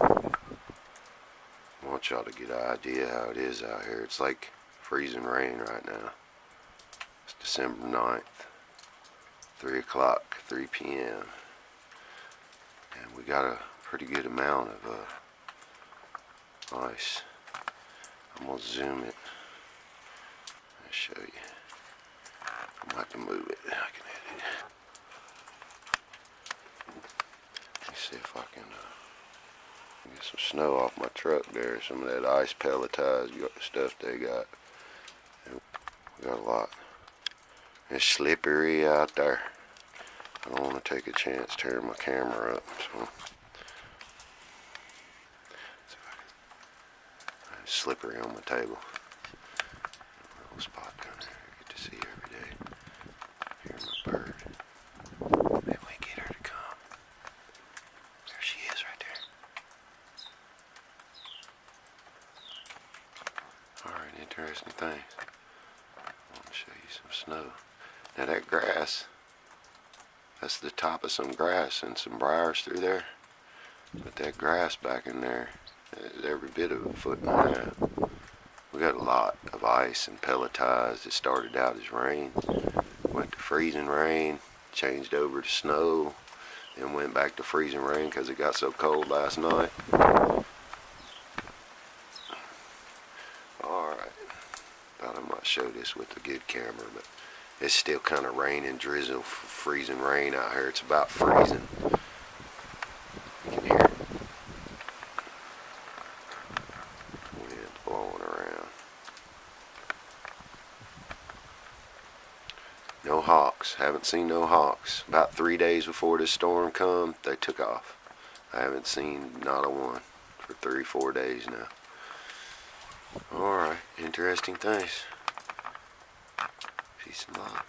I want y'all to get an idea how it is out here. It's like freezing rain right now. It's December 9th, 3 o'clock, 3 p.m. And we got a pretty good amount of ice. I'm going to zoom it and show you. I might have to move it. I can edit it. Let me see if I can get some snow off my truck there. Some of that ice pelletized stuff they got. We got a lot. It's slippery out there. I don't want to take a chance tearing my camera up. So it's slippery on my table. Little spot down there I get to see every day. Here's my bird. Maybe we get her to come. There she is right there. Alright, interesting things. I want to show you some snow. Now that grass, that's the top of some grass and some briars through there. But that grass back in there is every bit of a foot and a half. We got a lot of ice and pelletized. It started out as rain, went to freezing rain, changed over to snow, then went back to freezing rain because it got so cold last night. Alright, thought I might show this with a good camera, but it's still kind of raining, drizzle, freezing rain out here. It's about freezing. You can hear it. Wind's blowing around. No hawks. Haven't seen no hawks. About 3 days before this storm come, they took off. I haven't seen not a one for 3-4 days now. Alright, interesting things. Peace and love.